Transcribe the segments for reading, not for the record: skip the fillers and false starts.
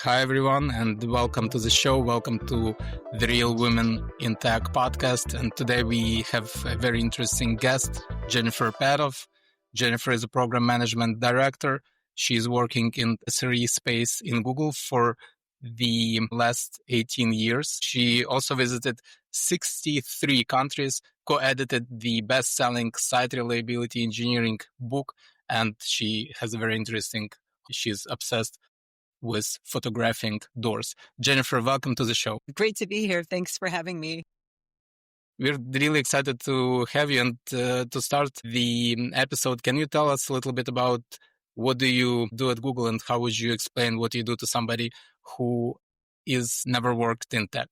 Hi, everyone, and welcome to the show. Welcome to the Real Women in Tech podcast. And today we have a very interesting guest, Jennifer Petoff. Jennifer is a program management director. She's working in the SRE space in Google for the last 18 years. She also visited 63 countries, co-edited the best-selling Site Reliability Engineering book, and she has a very interesting, she's obsessed with photographing doors. Jennifer, welcome to the show. Great to be here. Thanks for having me. We're really excited to have you. And to start the episode, can you tell us a little bit about what do you do at Google and how would you explain what you do to somebody who is never worked in tech?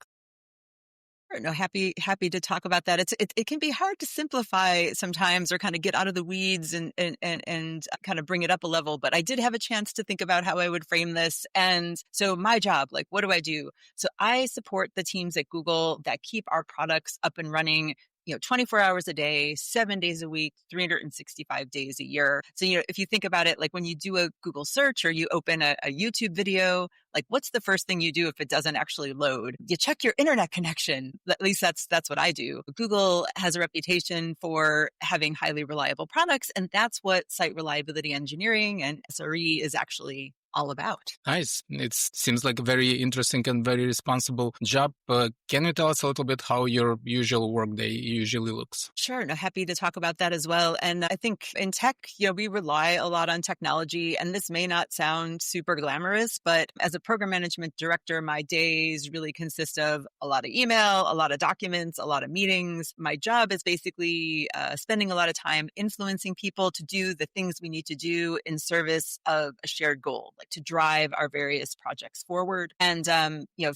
No, happy to talk about that. It can be hard to simplify sometimes or kind of get out of the weeds and kind of bring it up a level. But I did have a chance to think about how I would frame this. And so my job, like, what do I do? So I support the teams at Google that keep our products up and running, 24 hours a day, 7 days a week, 365 days a year. So, if you think about it, like when you do a Google search or you open a YouTube video, like what's the first thing you do if it doesn't actually load? You check your internet connection. At least that's what I do. Google has a reputation for having highly reliable products, and that's what site reliability engineering and SRE is actually all about. Nice. It seems like a very interesting and very responsible job. Can you tell us a little bit how your usual workday usually looks? Sure. No, happy to talk about that as well. And I think in tech, we rely a lot on technology, and this may not sound super glamorous, but as a program management director, my days really consist of a lot of email, a lot of documents, a lot of meetings. My job is basically spending a lot of time influencing people to do the things we need to do in service of a shared goal, to drive our various projects forward. And,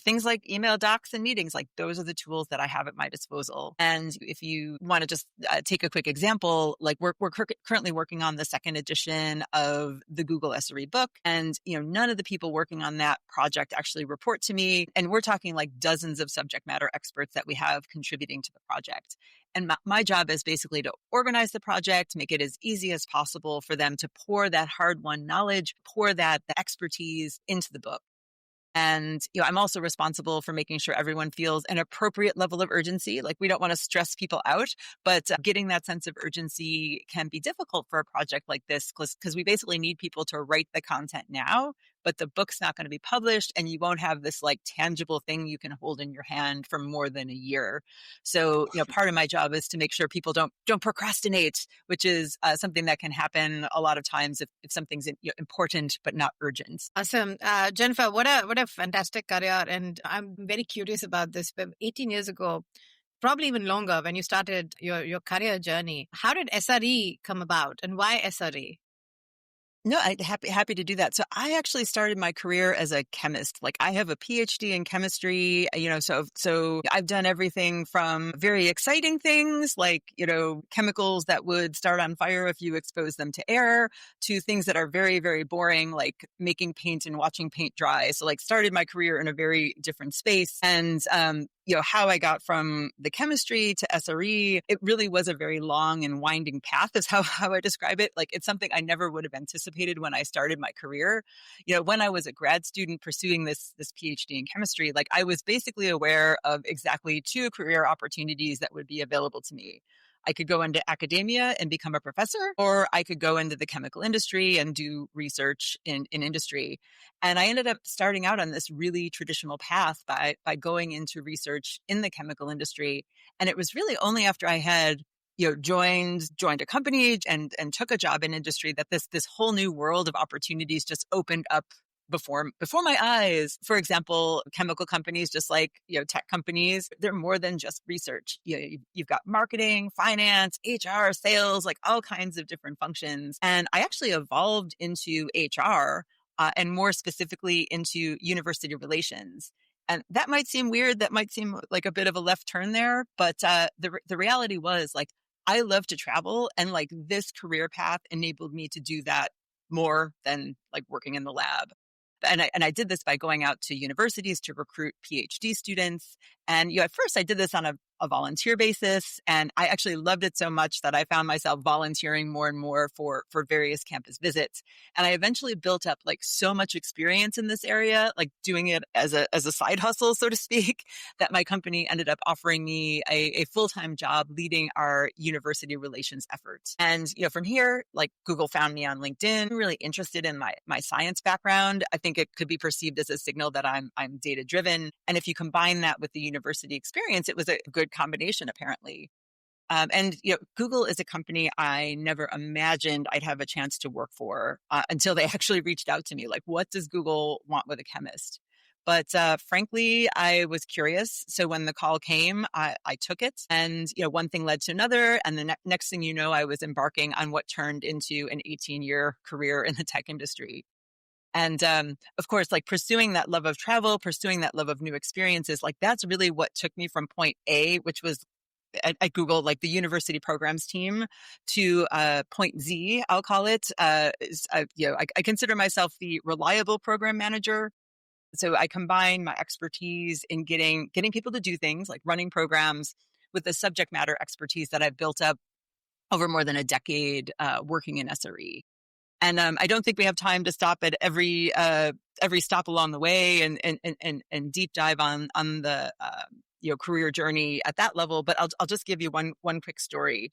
things like email docs and meetings, like those are the tools that I have at my disposal. And if you want to just take a quick example, like we're currently working on the second edition of the Google SRE book. And, none of the people working on that project actually report to me. And we're talking like dozens of subject matter experts that we have contributing to the project. And my job is basically to organize the project, make it as easy as possible for them to pour that hard-won knowledge, pour the expertise into the book. And, I'm also responsible for making sure everyone feels an appropriate level of urgency. Like we don't want to stress people out, but getting that sense of urgency can be difficult for a project like this because we basically need people to write the content now, but the book's not going to be published and you won't have this like tangible thing you can hold in your hand for more than a year. So, part of my job is to make sure people don't procrastinate, which is something that can happen a lot of times if something's important but not urgent. Awesome. Jennifer, what a fantastic career. And I'm very curious about this. But 18 years ago, probably even longer, when you started your career journey, how did SRE come about and why SRE? No, I'd happy to do that. So I actually started my career as a chemist. Like I have a PhD in chemistry, so I've done everything from very exciting things like, chemicals that would start on fire if you expose them to air to things that are very, very boring, like making paint and watching paint dry. So like started my career in a very different space. And, how I got from the chemistry to SRE, it really was a very long and winding path is how I describe it. Like it's something I never would have anticipated when I started my career. When I was a grad student pursuing this PhD in chemistry, like I was basically aware of exactly two career opportunities that would be available to me. I could go into academia and become a professor, or I could go into the chemical industry and do research in industry. And I ended up starting out on this really traditional path by going into research in the chemical industry. And it was really only after I had joined a company and took a job in industry that this whole new world of opportunities just opened up before my eyes. For example, chemical companies, just like, tech companies, they're more than just research. You've got marketing, finance, HR, sales, like all kinds of different functions. And I actually evolved into HR and more specifically into university relations. And that might seem weird. That might seem like a bit of a left turn there. But the reality was like, I love to travel, and like this career path enabled me to do that more than like working in the lab. And I did this by going out to universities to recruit PhD students And at first I did this on a volunteer basis, and I actually loved it so much that I found myself volunteering more and more for various campus visits. And I eventually built up like so much experience in this area, like doing it as a side hustle, so to speak, that my company ended up offering me a full-time job leading our university relations efforts. And from here, like Google found me on LinkedIn, really interested in my science background. I think it could be perceived as a signal that I'm data driven. And if you combine that with the university experience, it was a good combination, apparently. And Google is a company I never imagined I'd have a chance to work for until they actually reached out to me. Like, what does Google want with a chemist? But frankly, I was curious. So when the call came, I took it. And one thing led to another. And the next thing you know, I was embarking on what turned into an 18-year career in the tech industry. And of course, like pursuing that love of travel, pursuing that love of new experiences, like that's really what took me from point A, which was at Google, like the university programs team, to point Z, I'll call it. I consider myself the reliable program manager. So I combine my expertise in getting people to do things like running programs with the subject matter expertise that I've built up over more than a decade working in SRE. And I don't think we have time to stop at every stop along the way and deep dive on the career journey at that level. But I'll just give you one quick story.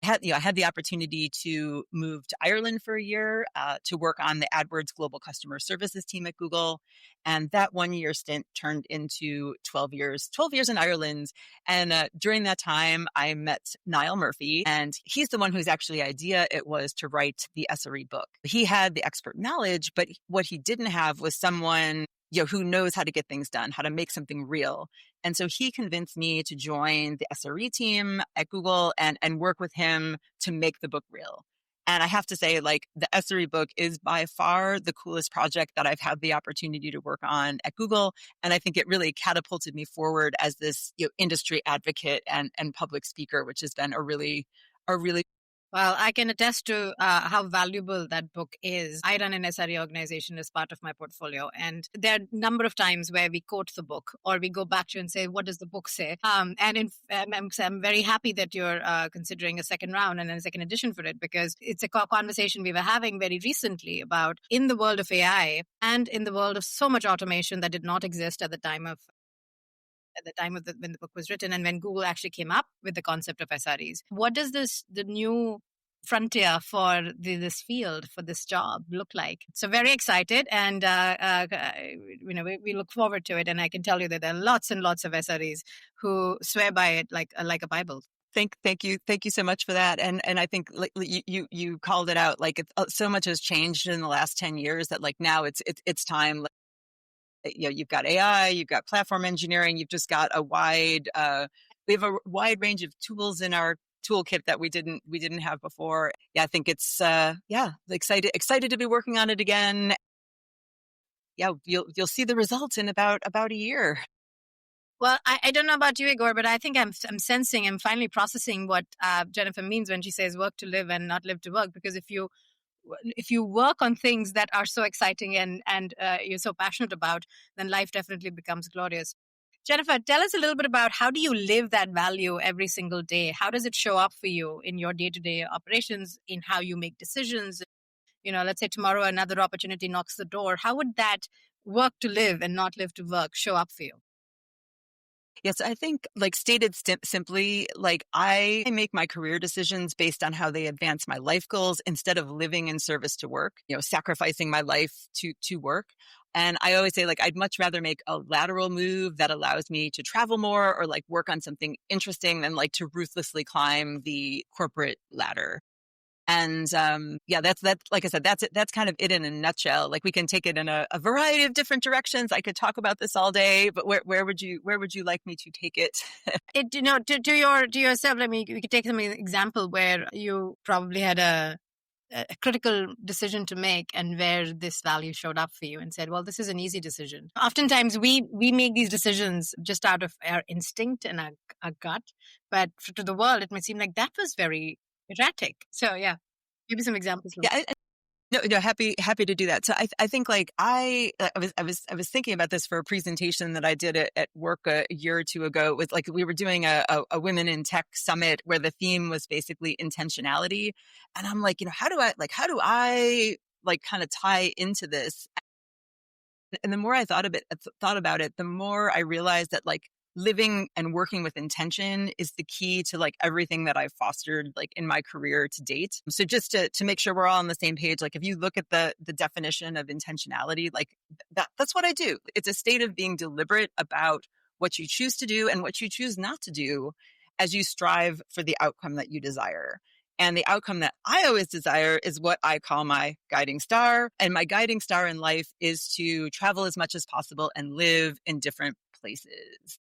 I had the opportunity to move to Ireland for a year to work on the AdWords global customer services team at Google. And that 1 year stint turned into 12 years in Ireland. And during that time, I met Niall Murphy, and he's the one whose actually idea it was to write the SRE book. He had the expert knowledge, but what he didn't have was someone who knows how to get things done, how to make something real. And so he convinced me to join the SRE team at Google and work with him to make the book real. And I have to say, like, the SRE book is by far the coolest project that I've had the opportunity to work on at Google. And I think it really catapulted me forward as this industry advocate and public speaker, which has been a really Well, I can attest to how valuable that book is. I run an SRE organization as part of my portfolio, and there are a number of times where we quote the book or we go back to and say, what does the book say? I'm very happy that you're considering a second round and a second edition for it, because it's a conversation we were having very recently about in the world of AI and in the world of so much automation that did not exist at the time of when the book was written and when Google actually came up with the concept of SREs. What does the new frontier for this field, for this job look like? So very excited, and we look forward to it. And I can tell you that there are lots and lots of SREs who swear by it like a Bible. Thank you so much for that. And I think you called it out. Like so much has changed in the last 10 years that like now it's time. You've got AI, you've got platform engineering, you've just got we have a wide range of tools in our toolkit that we didn't have before. Yeah, I think it's excited to be working on it again. Yeah, you'll see the results in about a year. Well, I don't know about you, Igor, but I think I'm sensing, I'm finally processing what Jennifer means when she says work to live and not live to work. Because if you work on things that are so exciting and you're so passionate about, then life definitely becomes glorious. Jennifer, tell us a little bit about how do you live that value every single day? How does it show up for you in your day-to-day operations, in how you make decisions? Let's say tomorrow another opportunity knocks the door. How would that work to live and not live to work show up for you? Yes, I think like stated simply, like I make my career decisions based on how they advance my life goals instead of living in service to work, sacrificing my life to work. And I always say like, I'd much rather make a lateral move that allows me to travel more or like work on something interesting than like to ruthlessly climb the corporate ladder. And that's like I said, that's kind of it in a nutshell. Like we can take it in a variety of different directions. I could talk about this all day, but where would you like me to take it? To yourself. I mean, we could take some example where you probably had a critical decision to make and where this value showed up for you and said, well, this is an easy decision. Oftentimes we make these decisions just out of our instinct and our gut, but to the world, it might seem like that was very erratic. So yeah, give me some examples. Yeah, No, happy to do that. So I think like I was thinking about this for a presentation that I did at work a year or two ago. It was like we were doing a women in tech summit where the theme was basically intentionality, and I'm like, how do I like kind of tie into this? And the more I thought about it, the more I realized that like living and working with intention is the key to like everything that I've fostered like in my career to date. So just to make sure we're all on the same page, like if you look at the definition of intentionality, like that's what I do. It's a state of being deliberate about what you choose to do and what you choose not to do as you strive for the outcome that you desire. And the outcome that I always desire is what I call my guiding star. And my guiding star in life is to travel as much as possible and live in different places.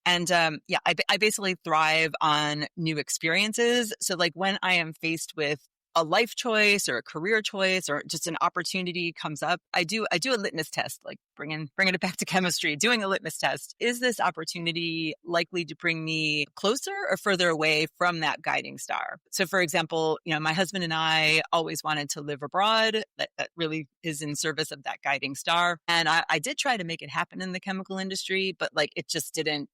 And I basically thrive on new experiences. So like when I am faced with a life choice or a career choice or just an opportunity comes up, I do a litmus test, like bringing it back to chemistry, doing a litmus test. Is this opportunity likely to bring me closer or further away from that guiding star? So for example, my husband and I always wanted to live abroad. That really is in service of that guiding star. And I did try to make it happen in the chemical industry, but like it just didn't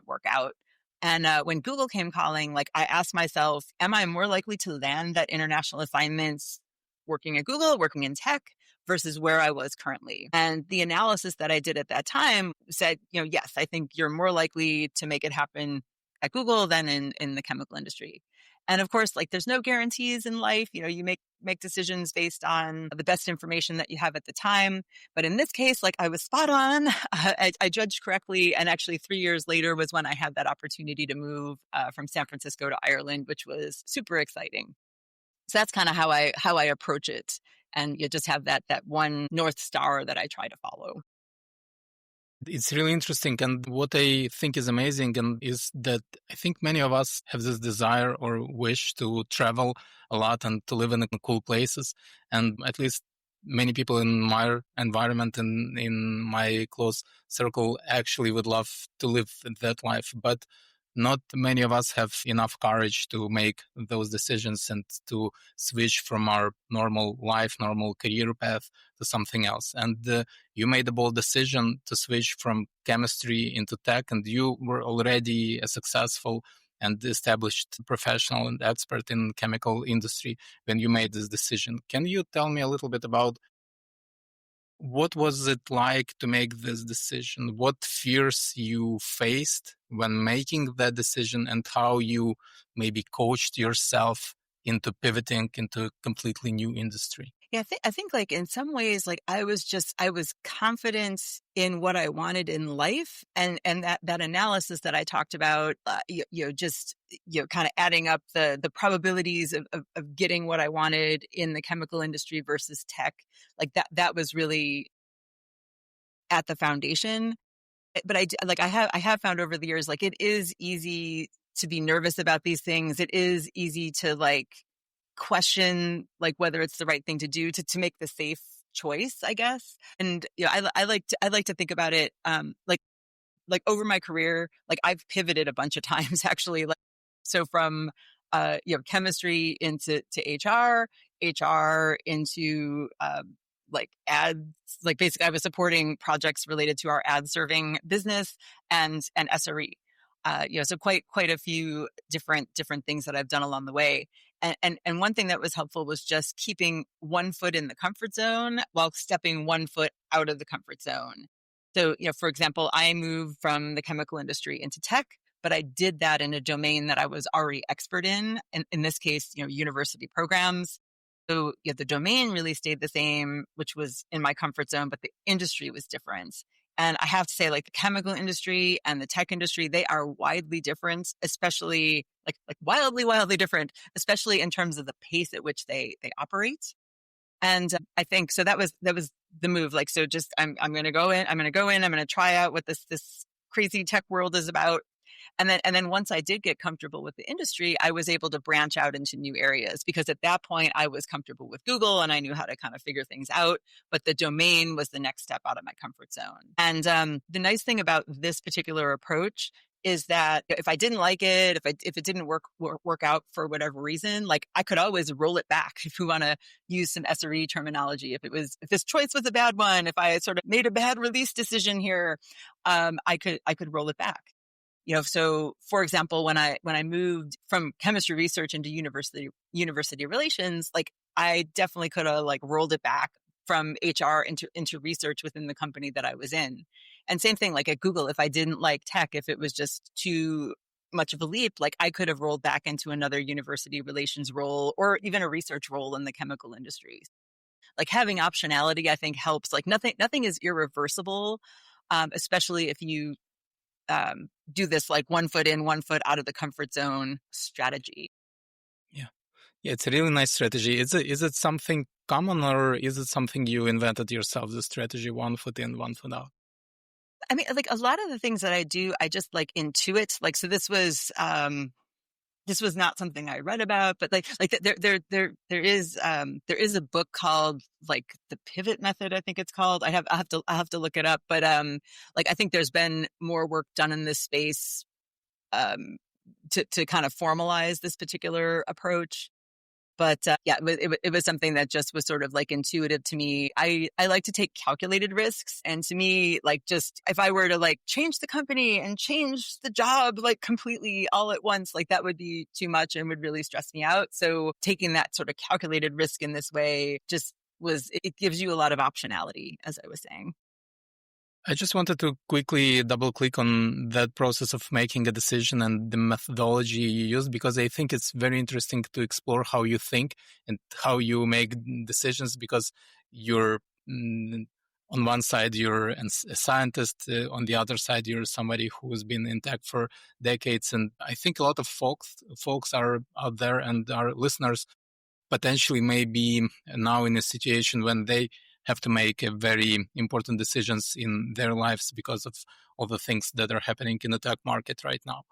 work out. And when Google came calling, like I asked myself, am I more likely to land at international assignments working at Google, working in tech versus where I was currently? And the analysis that I did at that time said, yes, I think you're more likely to make it happen at Google than in the chemical industry. And of course, like there's no guarantees in life. You make decisions based on the best information that you have at the time. But in this case, like I was spot on. I judged correctly. And actually 3 years later was when I had that opportunity to move from San Francisco to Ireland, which was super exciting. So that's kind of how I approach it. And you just have that one North Star that I try to follow. It's really interesting. And what I think is amazing is that I think many of us have this desire or wish to travel a lot and to live in cool places. And at least many people in my environment and in my close circle actually would love to live that life. But not many of us have enough courage to make those decisions and to switch from our normal life, normal career path to something else. And you made a bold decision to switch from chemistry into tech, and you were already a successful and established professional and expert in chemical industry when you made this decision. Can you tell me a little bit about what was it like to make this decision? What fears you faced when making that decision, and how you maybe coached yourself into pivoting into a completely new industry? Yeah, I think like in some ways, like I was confident in what I wanted in life, and that analysis that I talked about, just kind of adding up the probabilities of getting what I wanted in the chemical industry versus tech, like that was really at the foundation. But I have found over the years, like it is easy to be nervous about these things. It is easy to like question like whether it's the right thing to do to make the safe choice, I guess. And I like to think about it like over my career, like I've pivoted a bunch of times actually. Like so from chemistry into HR into like ads, like basically I was supporting projects related to our ad serving business and SRE. So quite a few different things that I've done along the way. And one thing that was helpful was just keeping one foot in the comfort zone while stepping one foot out of the comfort zone. So, for example, I moved from the chemical industry into tech, but I did that in a domain that I was already expert in. And in this case, university programs. So the domain really stayed the same, which was in my comfort zone, but the industry was different. And I have to say, like the chemical industry and the tech industry, they are widely different, especially like wildly different, especially in terms of the pace at which they operate. And I think so that was the move. Like, so just I'm going to go in, I'm going to try out what this crazy tech world is about. And then once I did get comfortable with the industry, I was able to branch out into new areas, because at that point I was comfortable with Google and I knew how to kind of figure things out. But the domain was the next step out of my comfort zone. And the nice thing about this particular approach is that if I didn't like it, if it didn't work out for whatever reason, like I could always roll it back if we want to use some SRE terminology. If this choice was a bad one, if I sort of made a bad release decision here, I could roll it back. So for example, when I moved from chemistry research into university relations, like I definitely could have like rolled it back from HR into research within the company that I was in. And same thing, like at Google, if I didn't like tech, if it was just too much of a leap, like I could have rolled back into another university relations role or even a research role in the chemical industry. Like having optionality, I think helps. Like nothing is irreversible, especially if you do this like 1 foot in, 1 foot out of the comfort zone strategy. Yeah. Yeah, it's a really nice strategy. Is it something common or is it something you invented yourself, the strategy 1 foot in, 1 foot out? I mean, like a lot of the things that I do, I just like intuit. Like, so this was not something I read about, but there is a book called like the Pivot Method, I think it's called. I'll have to look it up, but like I think there's been more work done in this space to kind of formalize this particular approach. But yeah, it was something that just was sort of like intuitive to me. I like to take calculated risks. And to me, like just if I were to like change the company and change the job like completely all at once, like that would be too much and would really stress me out. So taking that sort of calculated risk in this way it gives you a lot of optionality, as I was saying. I just wanted to quickly double click on that process of making a decision and the methodology you use, because I think it's very interesting to explore how you think and how you make decisions, because you're on one side, you're a scientist. On the other side, you're somebody who's been in tech for decades. And I think a lot of folks are out there and our listeners potentially may be now in a situation when they have to make a very important decisions in their lives because of all the things that are happening in the tech market right now.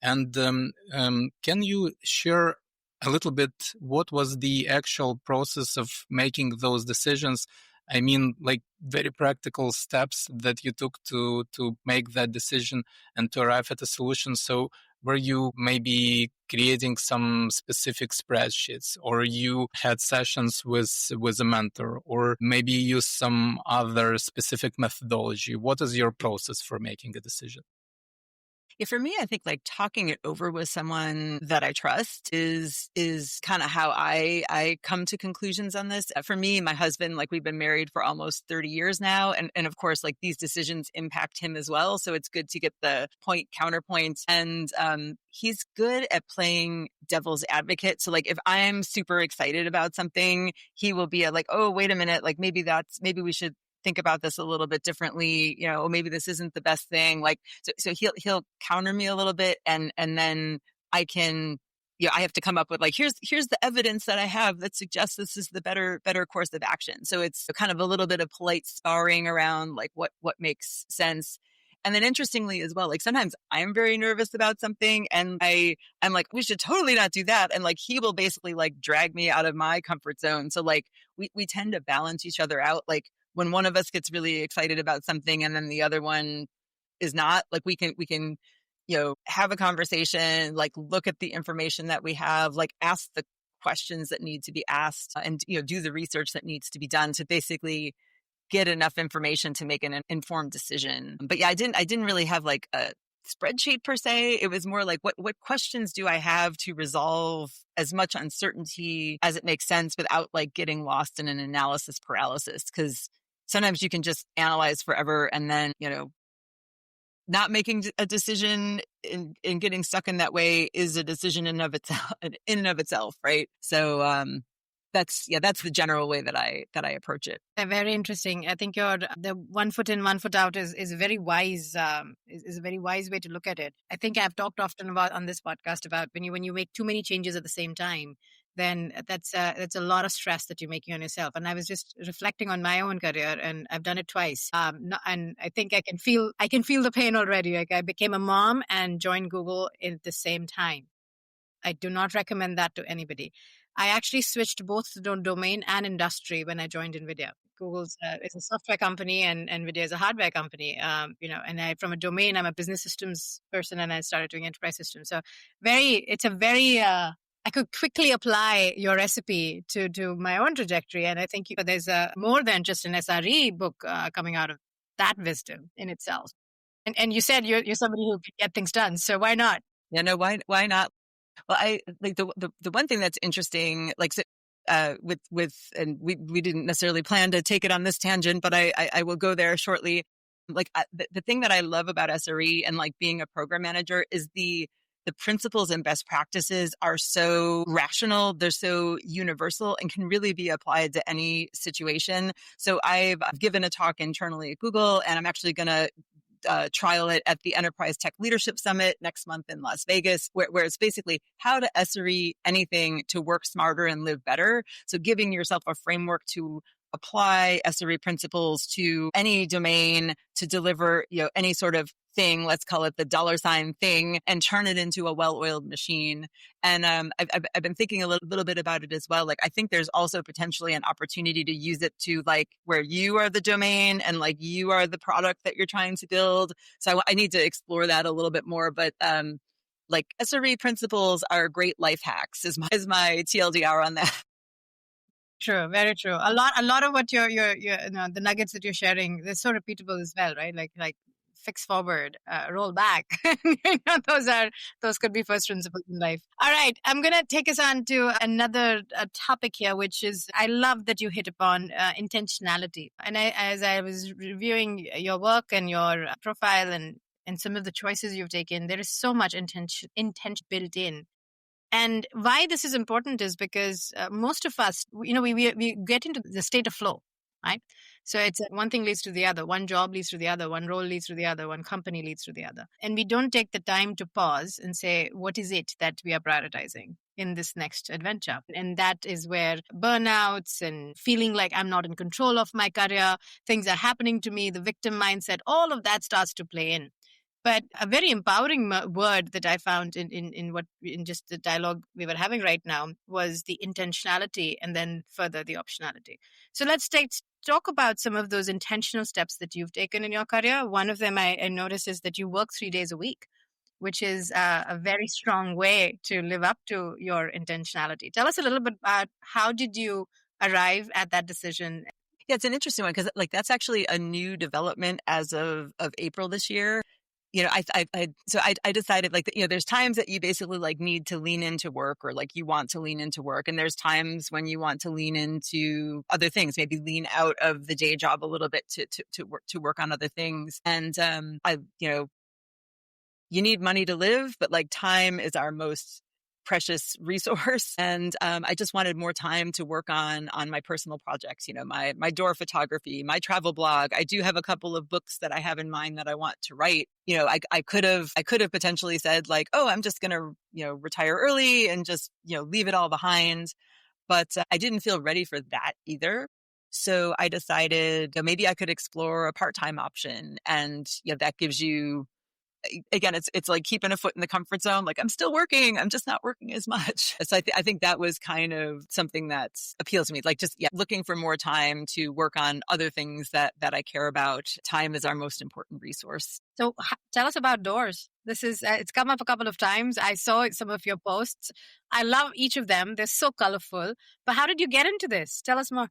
And can you share a little bit what was the actual process of making those decisions? I mean, like very practical steps that you took to make that decision and to arrive at a solution. So were you maybe creating some specific spreadsheets, or you had sessions with a mentor, or maybe use some other specific methodology? What is your process for making a decision? Yeah, for me, I think like talking it over with someone that I trust is kind of how I come to conclusions on this. For me, my husband, like we've been married for almost 30 years now. And of course, like these decisions impact him as well. So it's good to get the counterpoint. And he's good at playing devil's advocate. So like if I'm super excited about something, he will be like, oh, wait a minute, like maybe we should think about this a little bit differently, maybe this isn't the best thing. Like, so he'll counter me a little bit, and then I can, I have to come up with like, here's the evidence that I have that suggests this is the better course of action. So it's kind of a little bit of polite sparring around like what makes sense. And then interestingly as well, like sometimes I'm very nervous about something and I'm like, we should totally not do that. And like, he will basically like drag me out of my comfort zone. So like we tend to balance each other out. Like when one of us gets really excited about something and then the other one is not, like we can, have a conversation, like look at the information that we have, like ask the questions that need to be asked and, do the research that needs to be done to basically get enough information to make an informed decision. But yeah, I didn't really have like a spreadsheet per se. It was more like what questions do I have to resolve as much uncertainty as it makes sense without like getting lost in an analysis paralysis. Because sometimes you can just analyze forever and then, not making a decision and getting stuck in that way is a decision in and of itself, right? So that's the general way that I approach it. Very interesting. I think the 1 foot in, 1 foot out is a very wise is a very wise way to look at it. I think I've talked often about on this podcast about when you make too many changes at the same time, then that's a lot of stress that you're making on yourself. And I was just reflecting on my own career, and I've done it twice. And I think I can feel the pain already. Like I became a mom and joined Google at the same time. I do not recommend that to anybody. I actually switched both domain and industry when I joined NVIDIA. Google's is a software company and NVIDIA is a hardware company. And from a domain, I'm a business systems person, and I started doing enterprise systems. So I could quickly apply your recipe to my own trajectory. And I think there's more than just an SRE book coming out of that wisdom in itself. And you said you're somebody who can get things done. So why not? Yeah, no, why not? Well, I like the one thing that's interesting, like and we didn't necessarily plan to take it on this tangent, but I will go there shortly. Like the thing that I love about SRE and like being a program manager is the principles and best practices are so rational, they're so universal, and can really be applied to any situation. So I've given a talk internally at Google, and I'm actually going to trial it at the Enterprise Tech Leadership Summit next month in Las Vegas, where it's basically how to SRE anything to work smarter and live better. So giving yourself a framework to apply SRE principles to any domain to deliver, any sort of thing, let's call it the $ thing, and turn it into a well-oiled machine. And I've been thinking a little bit about it as well. Like, I think there's also potentially an opportunity to use it to like where you are the domain and like you are the product that you're trying to build. So I need to explore that a little bit more. But like SRE principles are great life hacks is my TLDR on that. True, very true. A lot of what you're the nuggets that you're sharing, they're so repeatable as well, right? Like fix forward, roll back. Those could be first principles in life. All right, I'm gonna take us on to another topic here, which is I love that you hit upon intentionality. And as I was reviewing your work and your profile and some of the choices you've taken, there is so much intention built in. And why this is important is because most of us, we get into the state of flow, right? So it's one thing leads to the other. One job leads to the other. One role leads to the other. One company leads to the other. And we don't take the time to pause and say, what is it that we are prioritizing in this next adventure? And that is where burnouts and feeling like I'm not in control of my career, things are happening to me, the victim mindset, all of that starts to play in. But a very empowering word that I found in just the dialogue we were having right now was the intentionality, and then further the optionality. So let's talk about some of those intentional steps that you've taken in your career. One of them I noticed is that you work 3 days a week, which is a very strong way to live up to your intentionality. Tell us a little bit about how did you arrive at that decision? Yeah, it's an interesting one because like that's actually a new development as of April this year. I decided like, there's times that you basically like need to lean into work or like you want to lean into work. And there's times when you want to lean into other things, maybe lean out of the day job a little bit to work on other things. And, you need money to live, but like time is our most precious resource. And I just wanted more time to work on my personal projects, my door photography, my travel blog. I do have a couple of books that I have in mind that I want to write. I could have potentially said like, oh, I'm just going to, retire early and just, leave it all behind. But I didn't feel ready for that either. So I decided maybe I could explore a part-time option. And that gives you, again, it's like keeping a foot in the comfort zone. Like I'm still working, I'm just not working as much. So I think that was kind of something that appeals to me. Like just looking for more time to work on other things that I care about. Time is our most important resource. So tell us about doors. This is it's come up a couple of times. I saw some of your posts. I love each of them. They're so colorful. But how did you get into this? Tell us more.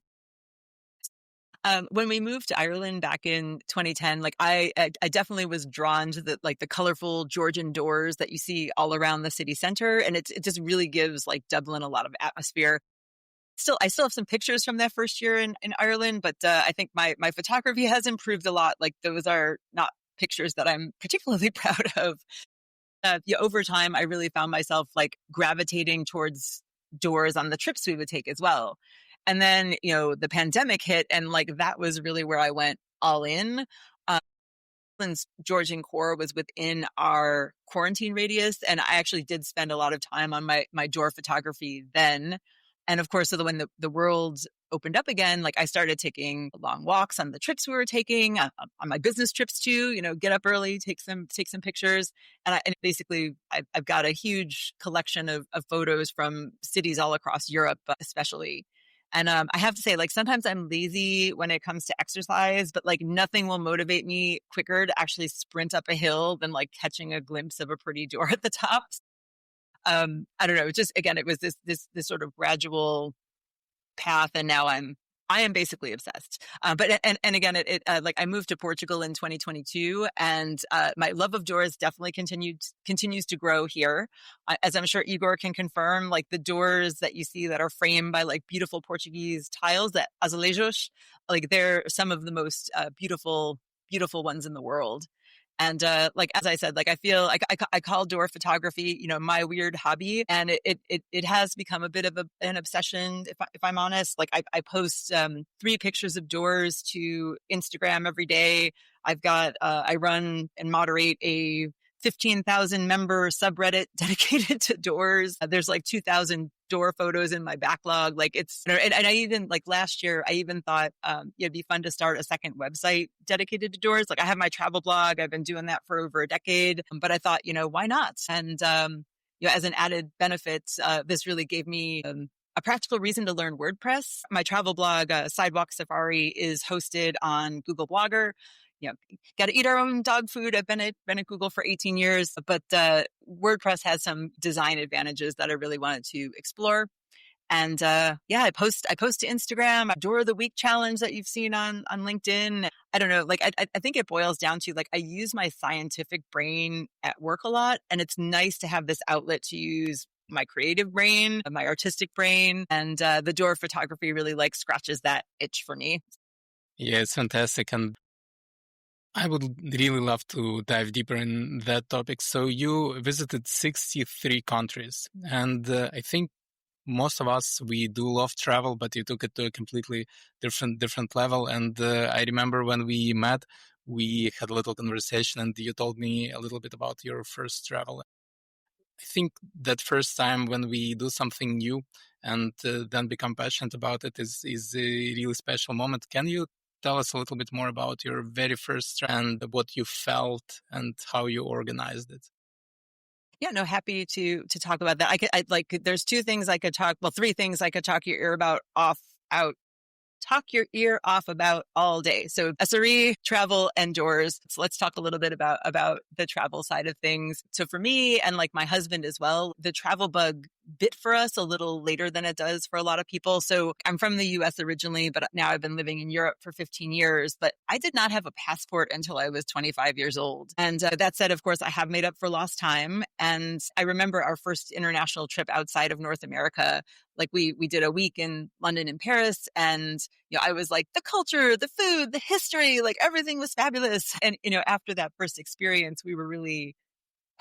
When we moved to Ireland back in 2010, like I definitely was drawn to the colorful Georgian doors that you see all around the city center, and it just really gives like Dublin a lot of atmosphere. I still have some pictures from that first year in Ireland, but I think my photography has improved a lot. Like those are not pictures that I'm particularly proud of. Over time, I really found myself like gravitating towards doors on the trips we would take as well. And then, the pandemic hit, and like that was really where I went all in. Georgian core was within our quarantine radius, and I actually did spend a lot of time on my door photography then. And of course, so when the world opened up again, like I started taking long walks on the trips we were taking, on my business trips too, get up early, take some pictures. And basically I've got a huge collection of photos from cities all across Europe, especially. And I have to say, like, sometimes I'm lazy when it comes to exercise, but like nothing will motivate me quicker to actually sprint up a hill than like catching a glimpse of a pretty door at the top. I don't know. It's just, again, it was this sort of gradual path, and now I am basically obsessed. But again, it like I moved to Portugal in 2022, and my love of doors definitely continues to grow here. As I'm sure Igor can confirm, like the doors that you see that are framed by like beautiful Portuguese tiles, that azulejos, like they're some of the most beautiful ones in the world. And like, as I said, like I feel like I call door photography, my weird hobby, and it has become a bit of an obsession. If I'm honest, like I post 3 pictures of doors to Instagram every day. I run and moderate a 15,000 member subreddit dedicated to doors. There's like 2,000 door photos in my backlog. Like and I even, like last year, I even thought it'd be fun to start a second website dedicated to doors. Like I have my travel blog. I've been doing that for over a decade, but I thought, why not? And, as an added benefit, this really gave me a practical reason to learn WordPress. My travel blog, Sidewalk Safari, is hosted on Google Blogger. Got to eat our own dog food. I've been at Google for 18 years, but WordPress has some design advantages that I really wanted to explore. And I post to Instagram, Door of the Week challenge that you've seen on LinkedIn. I don't know, like I think it boils down to, like, I use my scientific brain at work a lot, and it's nice to have this outlet to use my creative brain, my artistic brain, and the door photography really like scratches that itch for me. Yeah, it's fantastic. And I would really love to dive deeper in that topic. So you visited 63 countries, and I think most of us, we do love travel, but you took it to a completely different level. And I remember when we met, we had a little conversation, and you told me a little bit about your first travel. I think that first time when we do something new and then become passionate about it is a really special moment. Can you tell us a little bit more about your very first and what you felt and how you organized it? Yeah, no, happy to talk about that. There's 2 things I could talk, well, 3 things I could talk your ear off about all day. So SRE, travel, and doors. So let's talk a little bit about the travel side of things. So for me, and like my husband as well, the travel bug bit for us a little later than it does for a lot of people. So I'm from the US originally, but now I've been living in Europe for 15 years, but I did not have a passport until I was 25 years old. And that said, of course, I have made up for lost time. And I remember our first international trip outside of North America. Like we did a week in London and Paris, and I was like, the culture, the food, the history, like everything was fabulous. And after that first experience, we were really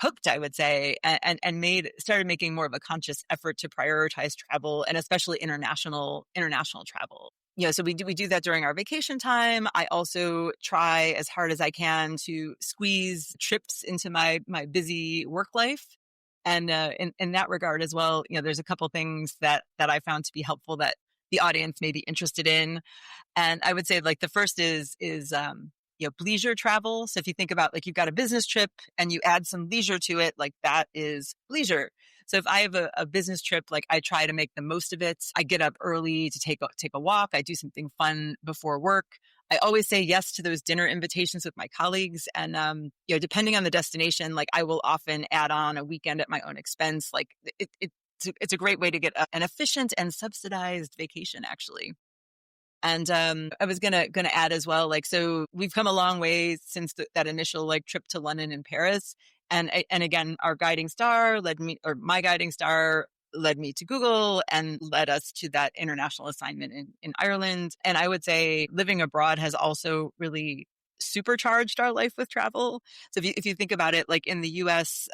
hooked, I would say, and started making more of a conscious effort to prioritize travel, and especially international travel. So we do that during our vacation time. I also try as hard as I can to squeeze trips into my busy work life. And in that regard as well, there's a couple things that I found to be helpful that the audience may be interested in. And I would say, like, the first is leisure travel. So if you think about, like, you've got a business trip and you add some leisure to it, like that is leisure. So if I have a business trip, like I try to make the most of it. I get up early to take a walk. I do something fun before work. I always say yes to those dinner invitations with my colleagues. And, depending on the destination, like I will often add on a weekend at my own expense. Like it's a great way to get an efficient and subsidized vacation, actually. And I was gonna add as well, like, so we've come a long way since that initial like trip to London and Paris. And again, my guiding star led me to Google and led us to that international assignment in Ireland. And I would say living abroad has also really supercharged our life with travel. So if you think about it, like in the US,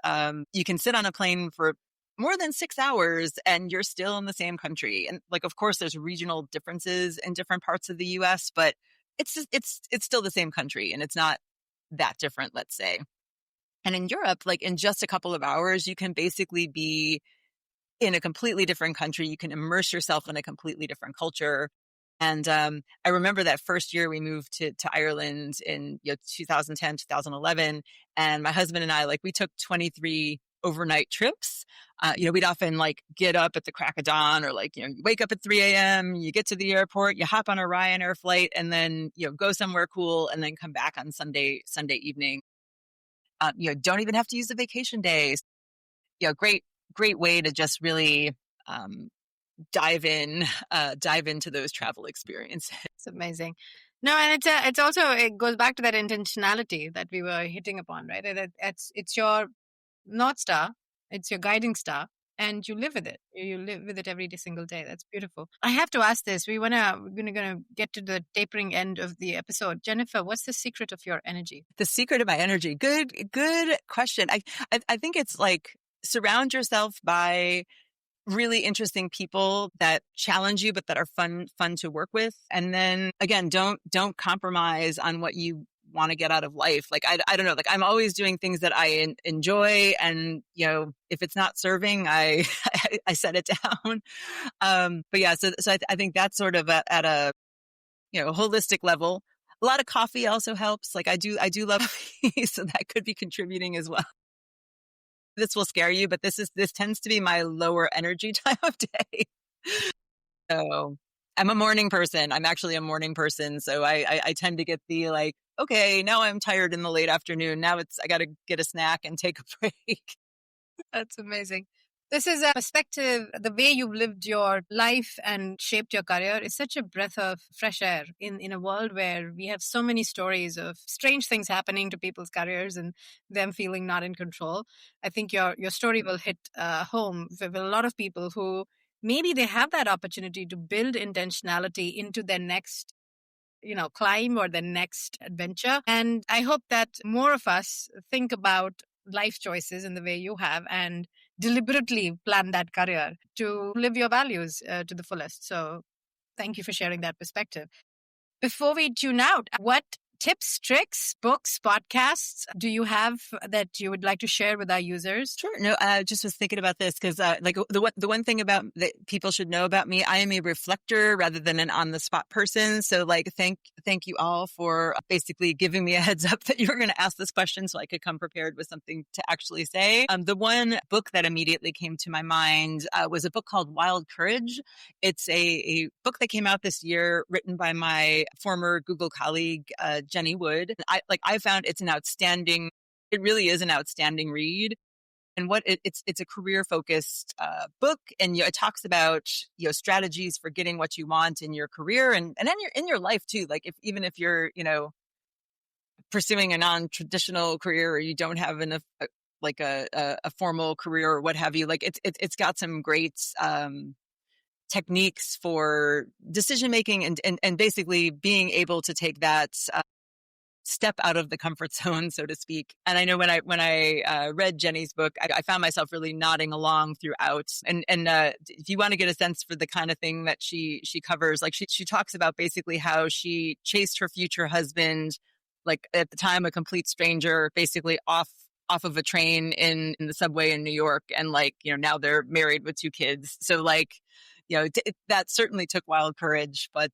you can sit on a plane for more than 6 hours and you're still in the same country. And like, of course, there's regional differences in different parts of the US, but it's still the same country, and it's not that different, let's say. And in Europe, like in just a couple of hours, you can basically be in a completely different country. You can immerse yourself in a completely different culture. And I remember that first year we moved to Ireland in 2010, 2011. And my husband and I, we took 23 overnight trips. We'd often get up at the crack of dawn, or you wake up at 3 a.m., you get to the airport, you hop on a Ryanair flight, and then, go somewhere cool and then come back on Sunday evening. Don't even have to use the vacation days. Great way to just really dive into those travel experiences. It's amazing. No, and it's also, it goes back to that intentionality that we were hitting upon, right? It's your North Star, it's your guiding star, and you live with it. You live with it every single day. That's beautiful. I have to ask this. We're gonna get to the tapering end of the episode. Jennifer, what's the secret of your energy? The secret of my energy. Good question. I think it's surround yourself by really interesting people that challenge you, but that are fun to work with. And then again, don't compromise on what you want to get out of life. I don't know, I'm always doing things that I enjoy. And, if it's not serving, I set it down. But yeah, so I think that's sort of at a, holistic level. A lot of coffee also helps. I do love coffee, so that could be contributing as well. This will scare you, but this tends to be my lower energy time of day. So I'm a morning person. I'm actually a morning person. So I tend to get the okay, now I'm tired in the late afternoon. Now I got to get a snack and take a break. That's amazing. This is a perspective. The way you've lived your life and shaped your career is such a breath of fresh air in a world where we have so many stories of strange things happening to people's careers and them feeling not in control. I think your story will hit home with a lot of people who maybe they have that opportunity to build intentionality into their next climb or their next adventure. And I hope that more of us think about life choices in the way you have and deliberately plan that career to live your values to the fullest. So thank you for sharing that perspective. Before we tune out, what tips, tricks, books, podcasts do you have that you would like to share with our users? Sure. No, I just was thinking about this because the one thing about that people should know about me, I am a reflector rather than an on the spot person. So thank you all for basically giving me a heads up that you were going to ask this question so I could come prepared with something to actually say. The one book that immediately came to my mind was a book called Wild Courage. It's a book that came out this year, written by my former Google colleague, Jenny Wood. I found it really is an outstanding read. And it's a career focused book, and it talks about strategies for getting what you want in your career and in your life too. Even if you're pursuing a non-traditional career, or you don't have enough a formal career or what have you, it's got some great techniques for decision making and basically being able to take that step out of the comfort zone, so to speak. And I know when I read Jenny's book, I found myself really nodding along throughout. And if you want to get a sense for the kind of thing that she covers, she talks about basically how she chased her future husband, at the time a complete stranger, basically off of a train in the subway in New York, and now they're married with 2 kids. So that certainly took wild courage, but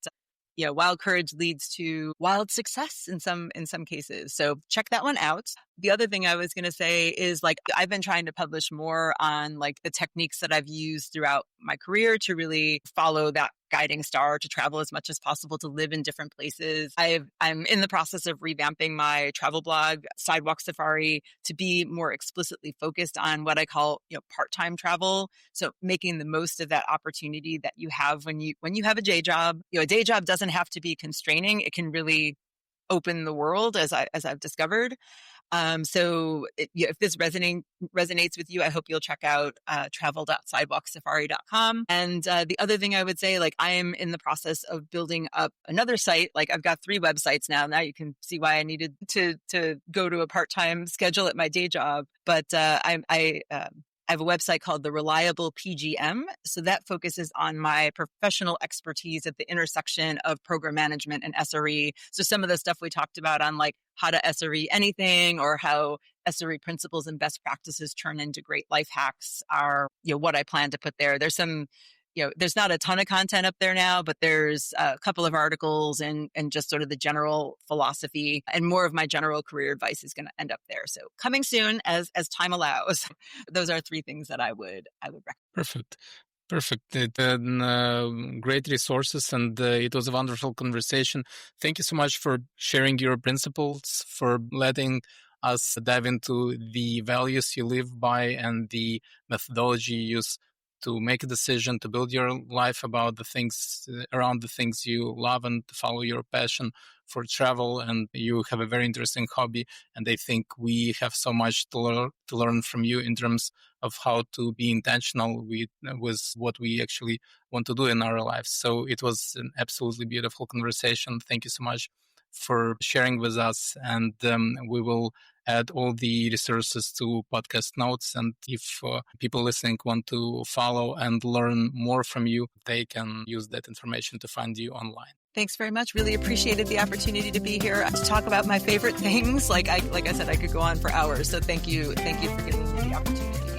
wild courage leads to wild success in some cases. So check that one out. The other thing I was going to say is I've been trying to publish more on the techniques that I've used throughout my career to really follow that guiding star, to travel as much as possible, to live in different places. I'm in the process of revamping my travel blog, Sidewalk Safari, to be more explicitly focused on what I call, part-time travel. So making the most of that opportunity that you have when you have a day job. A day job doesn't have to be constraining. It can really open the world, as I've discovered. So if this resonates with you, I hope you'll check out travel.sidewalksafari.com. And the other thing I would say, I am in the process of building up another site. I've got 3 websites now. Now you can see why I needed to go to a part-time schedule at my day job. But I have a website called The Reliable PGM. So that focuses on my professional expertise at the intersection of program management and SRE. So some of the stuff we talked about on like how to SRE anything or how SRE principles and best practices turn into great life hacks are, what I plan to put there. There's some, there's not a ton of content up there now, but there's a couple of articles and just sort of the general philosophy, and more of my general career advice is going to end up there. So coming soon as time allows. Those are 3 things that I would recommend. Perfect. Great resources, and it was a wonderful conversation. Thank you so much for sharing your principles, for letting us dive into the values you live by and the methodology you use to make a decision, to build your life about the things around the things you love and to follow your passion for travel. And you have a very interesting hobby. And I think we have so much to learn from you in terms of how to be intentional with what we actually want to do in our lives. So it was an absolutely beautiful conversation. Thank you so much for sharing with us. And we will add all the resources to podcast notes. And if people listening want to follow and learn more from you, they can use that information to find you online. Thanks very much. Really appreciated the opportunity to be here to talk about my favorite things. Like I said, I could go on for hours. So thank you for giving me the opportunity.